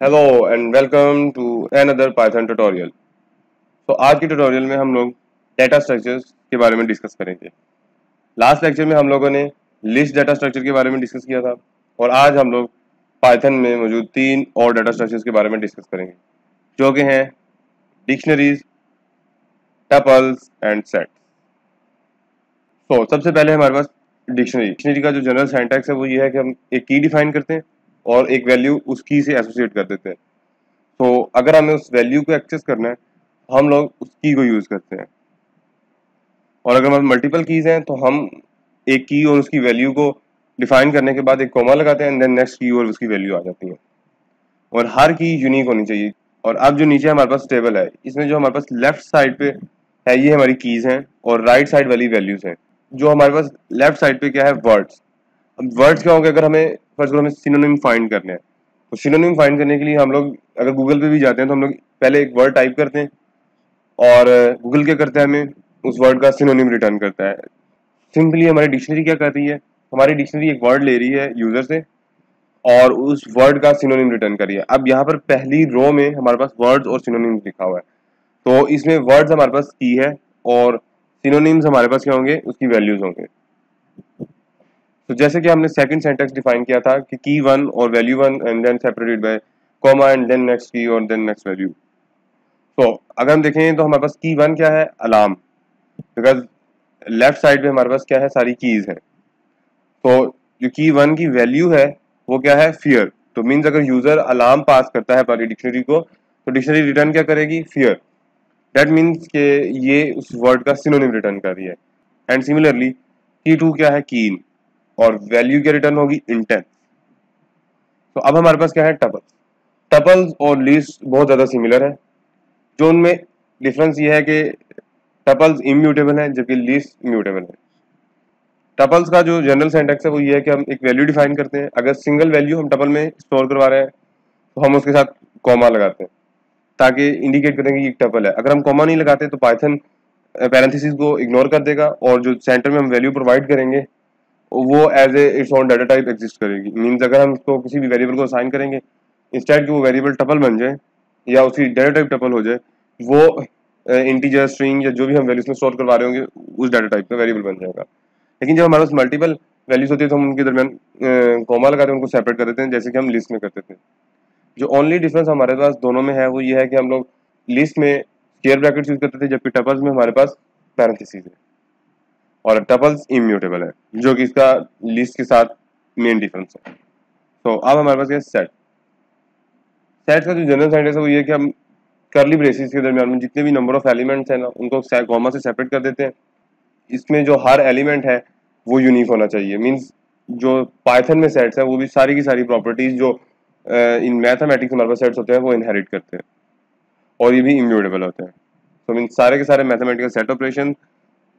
Hello and welcome to another Python tutorial. तो आज के ट्यूटोरियल में हम लोग डेटा स्ट्रक्चर्स के बारे में डिस्कस करेंगे। लास्ट लेक्चर में हम लोगों ने लिस्ट डेटा स्ट्रक्चर के बारे में डिस्कस किया था और आज हम लोग पाइथन में मौजूद तीन और डेटा स्ट्रक्चर्स के बारे में डिस्कस करेंगे, जो कि हैं डिक्शनरीज, टपल्स एंड सेट्स। तो सबसे पहले हमारे पास डिक्शनरी का जो जनरल सिंटैक्स है वो ये है कि हम एक की डिफाइन करते हैं और एक वैल्यू उस की से एसोसिएट कर देते हैं। तो अगर हमें उस वैल्यू को एक्सेस करना है तो हम लोग उस की को यूज करते हैं, और अगर हमारे मल्टीपल कीज हैं तो हम एक की और उसकी वैल्यू को डिफाइन करने के बाद एक कॉमा लगाते हैं एंड देन नेक्स्ट की और उसकी वैल्यू आ जाती है, और हर की यूनिक होनी चाहिए। और अब जो नीचे हमारे पास टेबल है, इसमें जो हमारे पास लेफ्ट साइड पे है ये हमारी कीज हैं और राइट साइड वाली वैल्यूज हैं। जो हमारे पास लेफ्ट साइड पे क्या है, वर्ड्स। अब वर्ड्स क्या होंगे, अगर हमें फर्स्ट हमें सिनोनिम फाइंड करने हैं तो सिनोनिम फाइंड करने के लिए हम लोग अगर गूगल पे भी जाते हैं तो हम लोग पहले एक वर्ड टाइप करते हैं और गूगल क्या करता है, हमें उस वर्ड का सिनोनिम रिटर्न करता है। सिंपली हमारी डिक्शनरी क्या कर रही है, हमारी डिक्शनरी एक वर्ड ले रही है यूजर से और उस वर्ड का सिनोनिम रिटर्न कर रही है। अब यहाँ पर पहली रो में हमारे पास वर्ड्स और सिनोनिम लिखा हुआ है, तो इसमें वर्ड्स हमारे पास की है और सिनोनिम्स हमारे पास क्या होंगे, उसकी वैल्यूज होंगे। तो जैसे कि हमने सेकंड सेंटेंस डिफाइन किया था कि की वन और value one and then separated by comma and then next key और देन नेक्स्ट वैल्यू। तो अगर हम देखें तो हमारे पास की वन क्या है, अलार्म, बिकॉज लेफ्ट साइड पे हमारे पास क्या है, सारी कीज है। तो जो की वन की वैल्यू है वो क्या है, फियर। तो मीन्स अगर यूजर अलार्म पास करता है हमारी डिक्शनरी को तो डिक्शनरी रिटर्न क्या करेगी, फियर। दैट मीन्स के ये उस वर्ड का सिनोनिम रिटर्न कर रही है। एंड सिमिलरली की टू क्या है, कीन, और वैल्यू क्या रिटर्न होगी, इंटेंस। तो अब हमारे पास क्या है, टपल्स। टपल्स और लिस्ट बहुत ज्यादा सिमिलर है। जो उनमें डिफरेंस ये है कि टपल्स इम्यूटेबल है जबकि लिस्ट म्यूटेबल है। टपल्स का जो जनरल सिंटैक्स है वो ये है कि हम एक वैल्यू डिफाइन करते हैं, अगर सिंगल वैल्यू हम टपल में स्टोर करवा रहे हैं तो हम उसके साथ कॉमा लगाते हैं ताकि इंडिकेट करें कि ये टपल है। अगर हम कॉमा नहीं लगाते तो पाइथन पैरेंथेसिस को इग्नोर कर देगा और जो सेंटर में हम वैल्यू प्रोवाइड करेंगे वो as a its own data type exist करेगी। मीन्स अगर हम उसको किसी भी वेरिएबल को असाइन करेंगे, इंस्टेड कि वो वेरिएबल टपल बन जाए या उसकी डाटा टाइप टपल हो जाए, वो इंटीजर, स्ट्रिंग या जो भी हम वैल्यूज में स्टोर करवा रहे होंगे उस डाटा टाइप का वेरिएबल बन जाएगा। लेकिन जब हमारे पास मल्टीपल वैल्यूज होती है तो हम उनके दरमियान कॉमा लगाते हैं, उनको सेपरेट कर देते हैं जैसे कि हम लिस्ट में करते थे। जो ओनली डिफरेंस हमारे पास दोनों में है वो ये है कि हम लोग लिस्ट में स्क्वायर ब्रैकेट्स यूज करते थे जबकि टपल्स में हमारे पास पैरेंथेसिस है, और टपल्स इम्यूटेबल है जो कि इसका लिस्ट के साथ मेन डिफरेंस है। तो अब हमारे पास ये सेट। सेट का जो जनरल साइंटिस्ट है वो ये कि हम करली ब्रेसिस के दरमियान में जितने भी नंबर ऑफ एलिमेंट्स हैं ना उनको कॉमा से सेपरेट कर देते हैं। इसमें जो हर एलिमेंट है वो यूनिक होना चाहिए। मींस जो पाइथन में सेट्स है वो भी सारी की सारी प्रॉपर्टीज जो इन मैथमेटिक्स हमारे पास सेट्स होते हैं वो इनहेरिट करते हैं और ये भी इम्यूटेबल होते हैं। तो मीन सारे के सारे मैथमेटिकल सेट ऑपरेशन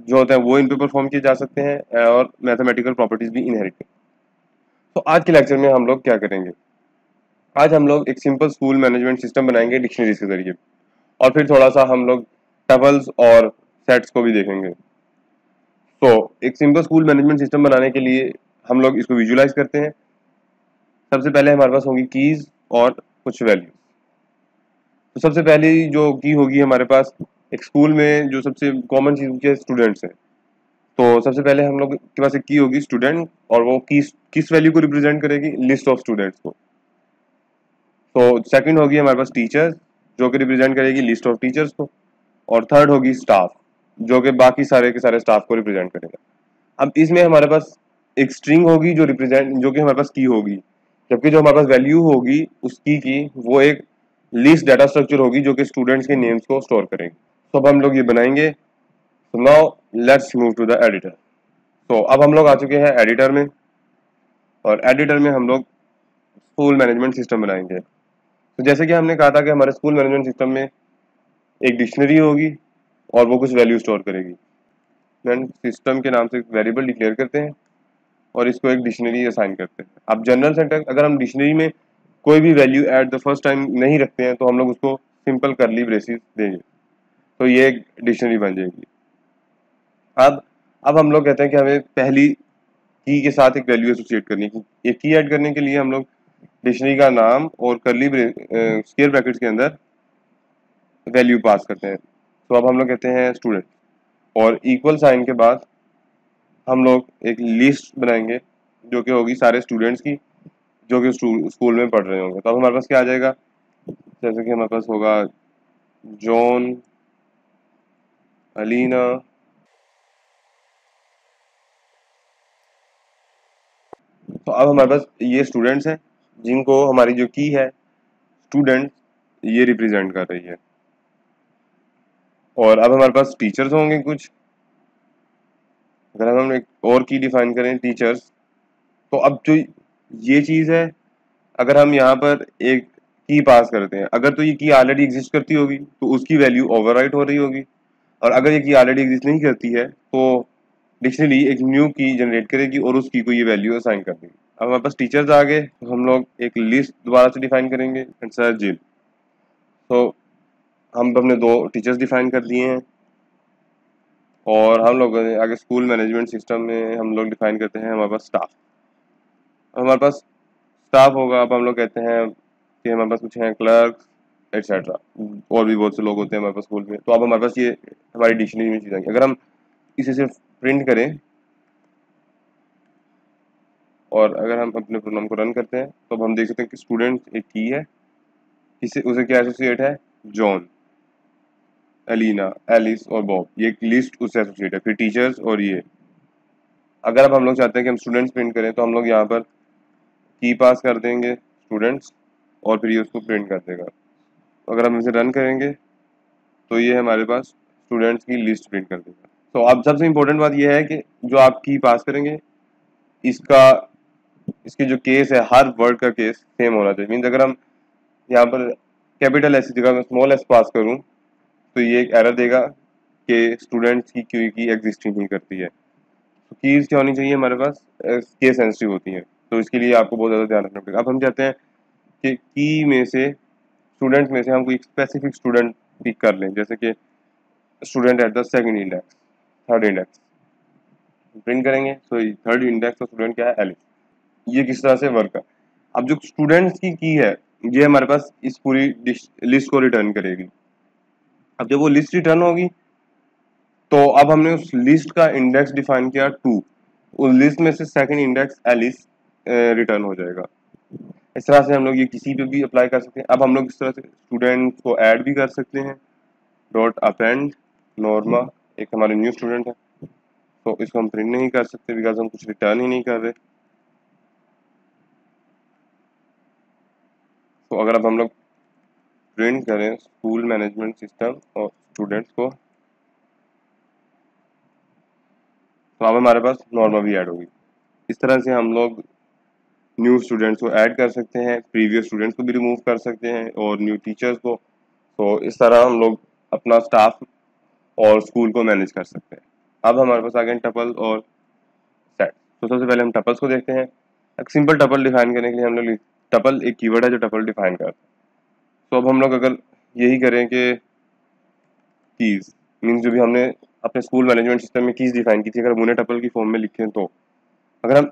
जो होते हैं वो इन पे परफॉर्म किए जा सकते हैं और मैथमेटिकल प्रॉपर्टीज भी इनहेरिट करते हैं। तो आज के लेक्चर में हम लोग क्या करेंगे, आज हम लोग एक सिंपल स्कूल मैनेजमेंट सिस्टम बनाएंगे डिक्शनरीज के जरिए, और फिर थोड़ा सा हम लोग टपल्स और सेट्स को भी देखेंगे। तो एक सिंपल स्कूल मैनेजमेंट सिस्टम बनाने के लिए हम लोग इसको विजुलाइज करते हैं। सबसे पहले हमारे पास होंगी कीज और कुछ वैल्यूज। तो सबसे पहली जो की होगी हमारे पास, एक स्कूल में जो सबसे कॉमन चीज होती है स्टूडेंट्स है। तो सबसे पहले हम लोग के पास एक की होगी स्टूडेंट, और वो किस वैल्यू को रिप्रेजेंट करेगी, लिस्ट ऑफ स्टूडेंट्स को। तो सेकंड होगी हमारे पास टीचर्स जो कि रिप्रेजेंट करेगी लिस्ट ऑफ टीचर्स को, और थर्ड होगी स्टाफ जो कि बाकी सारे के सारे स्टाफ को रिप्रेजेंट करेगा। अब इसमें हमारे पास एक स्ट्रिंग होगी जो कि हमारे पास की होगी, जबकि जो हमारे पास वैल्यू होगी उस की वो एक लिस्ट डाटा स्ट्रक्चर होगी जो कि स्टूडेंट्स के नेम्स को स्टोर करेंगे। तो अब हम लोग ये बनाएंगे। तो now let's move to the editor. तो अब हम लोग आ चुके हैं एडिटर में, और एडिटर में हम लोग स्कूल मैनेजमेंट सिस्टम बनाएंगे। तो जैसे कि हमने कहा था कि हमारे स्कूल मैनेजमेंट सिस्टम में एक डिक्शनरी होगी और वो कुछ वैल्यू स्टोर करेगी। देन सिस्टम के नाम से एक वेरिएबल डिक्लेयर करते हैं और इसको एक डिक्शनरी असाइन करते हैं। अब जनरल सिंटैक्स, अगर हम डिक्शनरी में कोई भी value at the first time नहीं रखते हैं तो हम लोग उसको सिंपल करली ब्रेसिस देंगे, तो ये एक डिक्शनरी बन जाएगी। अब हम लोग कहते हैं कि हमें पहली की के साथ एक वैल्यू एसोसिएट करनी है। एक की ऐड करने के लिए हम लोग डिक्शनरी का नाम और करली स्क्वायर ब्रैकेट्स के अंदर वैल्यू पास करते हैं। तो अब हम लोग कहते हैं स्टूडेंट, और इक्वल साइन के बाद हम लोग एक लिस्ट बनाएंगे जो कि होगी सारे स्टूडेंट्स की जो कि स्कूल में पढ़ रहे होंगे। तो अब हमारे पास क्या आ जाएगा, जैसे कि हमारे पास होगा जॉन, अलीना, तो अब हमारे पास ये स्टूडेंट्स हैं जिनको हमारी जो की है स्टूडेंट ये रिप्रेजेंट कर रही है। और अब हमारे पास टीचर्स होंगे कुछ, अगर हम एक और की डिफाइन करें टीचर्स, तो अब जो ये चीज़ है, अगर हम यहाँ पर एक की पास करते हैं, अगर तो ये की ऑलरेडी एग्जिस्ट करती होगी तो उसकी वैल्यू ओवरराइट हो रही होगी, और अगर ये की ऑलरेडी एग्जिस्ट नहीं करती है तो डिक्शनरी एक न्यू की जनरेट करेगी और उस की को ये वैल्यू असाइन कर देगी। अब हमारे पास टीचर्स आ गए, तो हम लोग एक लिस्ट दोबारा से डिफाइन करेंगे, सर जिम। तो हम अपने दो टीचर्स डिफाइन कर दिए हैं, और हम लोग आगे स्कूल मैनेजमेंट सिस्टम में हम लोग डिफाइन करते हैं हमारे पास स्टाफ। हमारे पास स्टाफ होगा, अब हम लोग कहते हैं कि हमारे पास कुछ हैं क्लर्क एटसेट्रा, और भी बहुत से लोग होते हैं हमारे पास स्कूल में। तो अब हमारे पास ये हमारी डिक्शनरी में चीज़ आएंगी। अगर हम इसे सिर्फ प्रिंट करें और अगर हम अपने प्रोग्राम को रन करते हैं तो अब हम देख सकते हैं कि स्टूडेंट एक की है, इसे उसे क्या एसोसिएट है, जॉन, एलिना, एलिस और बॉब, ये एक लिस्ट उससे एसोसिएट है। फिर टीचर्स और ये, अगर अब हम लोग चाहते हैं कि हम स्टूडेंट्स प्रिंट करें तो हम लोग यहाँ पर की पास कर देंगे स्टूडेंट्स, और फिर ये उसको प्रिंट कर देगा। तो अगर हम इसे रन करेंगे तो ये हमारे पास स्टूडेंट्स की लिस्ट प्रिंट कर देगा। तो अब सबसे इम्पोर्टेंट बात यह है कि जो आप की पास करेंगे इसका इसके जो केस है हर वर्ड का केस सेम होना चाहिए। मीन्स अगर हम यहाँ पर कैपिटल एस की जगह मैं स्मॉल एस पास करूँ तो ये एक एरर देगा कि स्टूडेंट्स की क्यू की एग्जिस्ट नहीं करती है। तो कीज क्या होनी चाहिए हमारे पास, केस सेंसिटिव होती हैं, तो इसके लिए आपको बहुत ज़्यादा ध्यान रखना पड़ेगा। अब हम चाहते हैं कि की में से स्टूडेंट में से हम कोई स्पेसिफिक स्टूडेंट पिक कर लें, जैसे कि student at the second index, third index print करेंगे। तो थर्ड इंडेक्स का स्टूडेंट क्या है, एलिस। ये किस तरह से वर्क है, अब जो स्टूडेंट्स की है ये हमारे पास इस पूरी लिस्ट को रिटर्न करेगी। अब जब वो लिस्ट रिटर्न होगी तो अब हमने उस लिस्ट का इंडेक्स डिफाइन किया 2, उस लिस्ट में से सेकंड इंडेक्स एलिस रिटर्न हो जाएगा। इस तरह से हम लोग ये किसी पे भी अप्लाई कर सकते हैं। अब हम लोग इस तरह से स्टूडेंट को ऐड भी कर सकते हैं, डॉट अपेंड नॉर्मा, एक हमारे न्यू स्टूडेंट है, तो इसको हम प्रिंट नहीं कर सकते बिकॉज हम कुछ रिटर्न ही नहीं कर रहे। तो अगर अब हम लोग प्रिंट करें स्कूल मैनेजमेंट सिस्टम और स्टूडेंट्स को, तो अब हमारे पास नॉर्मा भी ऐड होगी। इस तरह से हम लोग न्यू स्टूडेंट्स को ऐड कर सकते हैं, प्रीवियस स्टूडेंट्स को भी रिमूव कर सकते हैं, और न्यू टीचर्स को। तो इस तरह हम लोग अपना स्टाफ और स्कूल को मैनेज कर सकते हैं। अब हमारे पास आ गए टपल और सेट। तो सबसे पहले हम टपल्स को देखते हैं। एक सिंपल टपल डिफाइन करने के लिए हम लोग टपल एक कीवर्ड है जो टपल डिफाइन करता है। तो अब हम लोग अगर यही करें कि कीज मीन्स जो भी हमने अपने स्कूल मैनेजमेंट सिस्टम में कीज डिफाइन की थी, अगर हम उन्हें टपल की फॉर्म में लिखें, तो अगर हम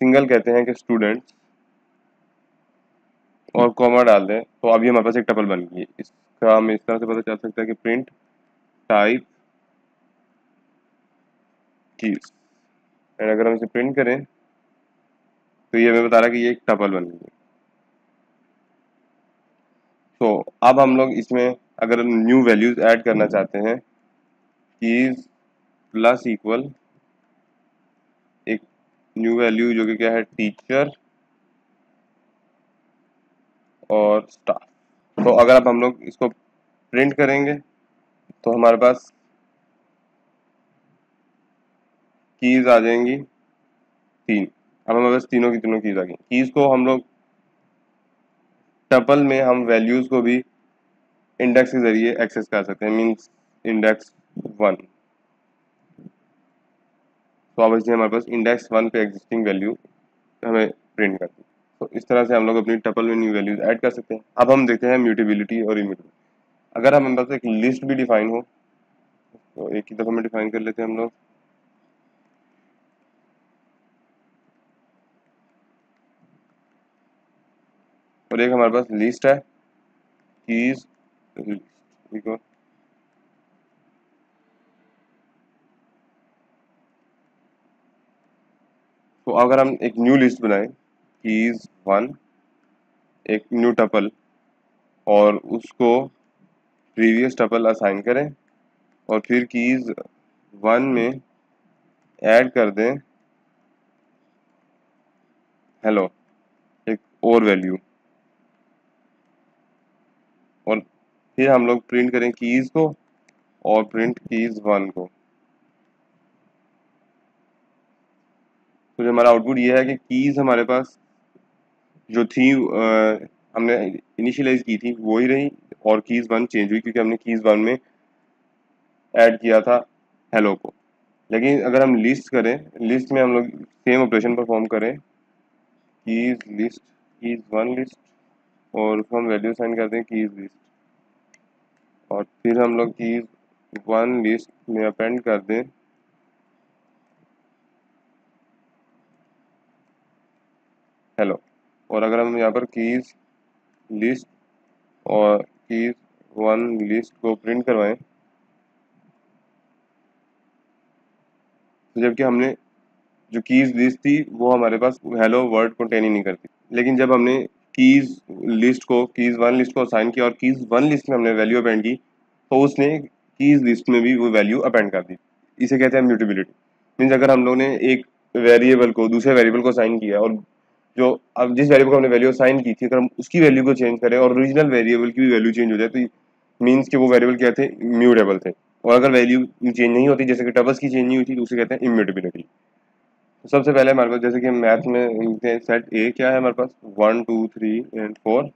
सिंगल कहते हैं कि स्टूडेंट्स और कॉमा डाल दें तो अभी हमारे पास एक टपल बन गई है। इसका हमें इस तरह से पता चल सकता है कि प्रिंट टाइप कीज, एंड अगर हम इसे प्रिंट करें तो ये हमें बता रहा है कि ये एक टपल बन गई है। तो अब हम लोग इसमें अगर न्यू वैल्यूज ऐड करना चाहते हैं, कीज प्लस इक्वल एक न्यू वैल्यू जो कि क्या है, टीचर और स्टाफ। तो अगर अब हम लोग इसको प्रिंट करेंगे तो हमारे पास कीज आ जाएंगी 3। अब हमारे पास तीनों की तीनों कीज आ गई। कीज को हम लोग टपल में हम वैल्यूज को भी इंडेक्स के जरिए एक्सेस कर सकते हैं, मींस इंडेक्स 1। तो अब इसलिए हमारे पास इंडेक्स 1 पे एग्जिस्टिंग वैल्यू हमें प्रिंट करती है। तो इस तरह से हम लोग अपनी टपल में न्यू वैल्यूज ऐड कर सकते हैं। अब हम देखते हैं म्यूटेबिलिटी और इम्यूटेबिलिटी। अगर हमारे पास एक लिस्ट भी डिफाइन हो तो एक ही दफ़ा में डिफाइन कर लेते हैं हम लोग। और एक हमारे पास लिस्ट है कीज लिस्ट। तो अगर हम एक न्यू लिस्ट बनाएं कीज 1 एक न्यू टपल और उसको प्रीवियस टपल असाइन करें और फिर कीज 1 में ऐड कर दें हेलो एक और वैल्यू, और फिर हम लोग प्रिंट करें कीज को और प्रिंट कीज 1 को। तो जो हमारा आउटपुट ये है कि कीज हमारे पास जो थी हमने इनिशियलाइज की थी वो ही रही और कीज 1 चेंज हुई क्योंकि हमने कीज 1 में ऐड किया था हेलो को। लेकिन अगर हम लिस्ट करें, लिस्ट में हम लोग सेम ऑपरेशन परफॉर्म करें कीज लिस्ट कीज 1 लिस्ट और उसको हम वैल्यू साइन कर दें कीज लिस्ट और फिर हम लोग कीज 1 लिस्ट में अपेंड कर दें हेलो। और अगर हम यहाँ पर कीज लिस्ट और कीज 1 लिस्ट को प्रिंट करवाएं तो जबकि हमने जो कीज लिस्ट थी वो हमारे पास हेलो वर्ड कंटेन ही नहीं करती, लेकिन जब हमने कीज लिस्ट को कीज 1 लिस्ट को असाइन किया और कीज 1 लिस्ट में हमने वैल्यू अपेंड की तो उसने कीज लिस्ट में भी वो वैल्यू अपेंड कर दी। इसे कहते हैं म्यूटेबिलिटी। मीन्स अगर हम लोग ने एक वेरिएबल को दूसरे वेरिएबल को असाइन किया और जो अब जिस वेरिएबल को हमने वैल्यू असाइन की थी अगर हम उसकी वैल्यू को चेंज करें और ओरिजिनल वेरिएबल की भी वैल्यू चेंज हो जाए तो मीन्स कि वो वेरिएबल क्या थे, म्यूटेबल थे। और अगर वैल्यू चेंज नहीं होती जैसे कि टबल्स की चेंज नहीं हुई थी तो उसे कहते हैं इम्यूटेबिलिटी। तो सबसे पहले हमारे पास जैसे कि मैथ में सेट ए क्या है हमारे पास 1 2 3 एंड 4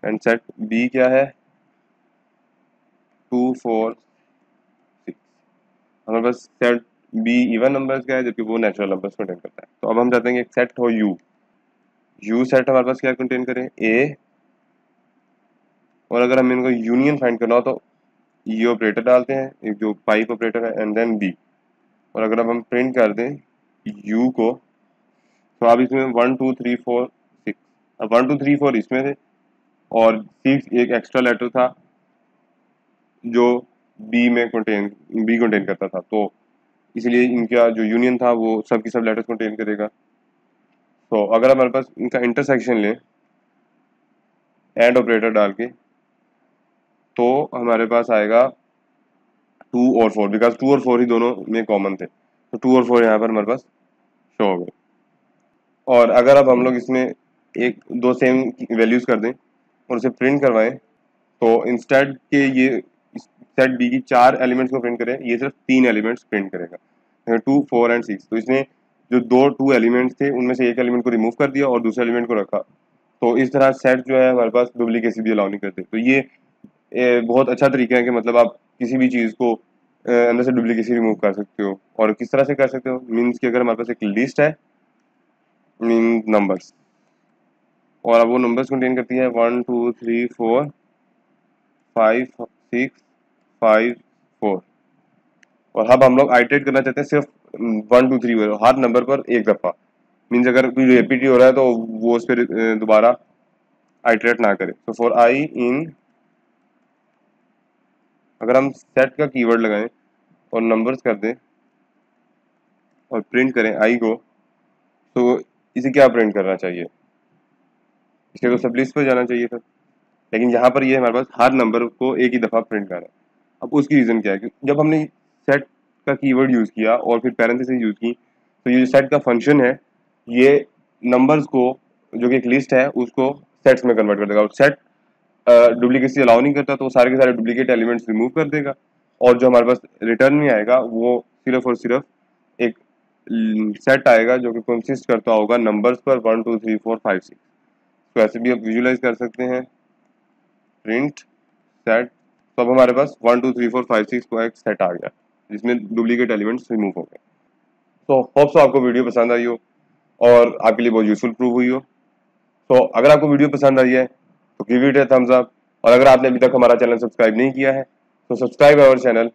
एंड सेट बी क्या है 2 4 6। हमारे पास सेट बी इवन नंबर्स का है जबकि वो नेचुरल नंबर्स कंटेन करता है। तो अब हम चाहते हैं कि एक सेट हो यू सेट हमारे पास क्या कंटेन करे ए, और अगर हम इनको यूनियन फाइंड करना हो तो ये ऑपरेटर डालते हैं एक जो पाइप ऑपरेटर है एंड देन बी, और अगर अब हम प्रिंट कर दें यू को तो अब इसमें 1 2 3 4 6, अब 1 2 3 4 इसमें थे और 6 एक एक्स्ट्रा लेटर था जो बी कंटेन करता था, तो इसलिए इनका जो यूनियन था वो सब की सब लेटर्स कंटेन करेगा। तो अगर हमारे पास इनका इंटरसेक्शन लें एंड ऑपरेटर डाल के तो हमारे पास आएगा 2 और 4 बिकॉज 2 और 4 ही दोनों में कॉमन थे, तो 2 और 4 यहाँ पर हमारे पास शो हो गए। और अगर अब हम लोग इसमें एक दो सेम वैल्यूज कर दें और उसे प्रिंट करवाएं तो इंस्टेड के ये सेट बी की 4 एलिमेंट्स को प्रिंट करें ये सिर्फ 3 एलिमेंट्स प्रिंट करेगा 2 4 एंड 6। तो इसने जो दो 2 एलिमेंट्स थे उनमें से एक एलिमेंट को रिमूव कर दिया और दूसरे एलिमेंट को रखा, तो इस तरह सेट जो है हमारे पास डुप्लीकेसी भी अलाउ नहीं करते। तो ये बहुत अच्छा तरीका है कि मतलब आप किसी भी चीज़ को अंदर से डुप्लीकेसी रिमूव कर सकते हो। और किस तरह से कर सकते हो, मीन्स कि अगर हमारे पास एक लिस्ट है मीन नंबर्स और अब वो नंबर्स कंटेन करती है 1 2 3 4 5 6 5 4, और अब हम लोग आइटरेट करना चाहते हैं सिर्फ 1 2 3 हर नंबर पर एक दफ़ा। मीन्स अगर कोई रिपीट हो रहा है तो वो उस पर दोबारा आइटरेट ना करे। तो फॉर आई इन अगर हम सेट का कीवर्ड लगाएं और नंबर्स कर दें और प्रिंट करें आई को, तो इसे क्या प्रिंट करना चाहिए, इसके तो सब लिस्ट पर जाना चाहिए था, लेकिन यहाँ पर ये हमारे पास हर नंबर को एक ही दफ़ा प्रिंट करना है। अब उसकी रीज़न क्या है कि जब हमने सेट का कीवर्ड यूज़ किया और फिर पैरेंथेसिस यूज़ की तो ये जो सेट का फंक्शन है ये नंबर्स को जो कि एक लिस्ट है उसको सेट्स में कन्वर्ट कर देगा, और सेट डुप्लीकेसी अलाउ नहीं करता तो सारे के सारे डुप्लीकेट एलिमेंट्स रिमूव कर देगा और जो हमारे पास रिटर्न में आएगा वो सिर्फ और सिर्फ एक सेट आएगा जो कि कंसिस्ट करता होगा नंबर्स पर 1 2 3 4 5 6। तो ऐसे भी आप विजुलाइज कर सकते हैं प्रिंट सेट। तो अब हमारे पास 1 2 3 4 5 6 का एक सेट आ गया जिसमें डुप्लीकेट एलिमेंट्स रिमूव हो गए। तो होप सो आपको वीडियो पसंद आई हो और आपके लिए बहुत यूजफुल प्रूव हुई हो। तो अगर आपको वीडियो पसंद आई है तो give it a thumbs up, और अगर आपने अभी तक हमारा चैनल सब्सक्राइब नहीं किया है तो सब्सक्राइब आवर चैनल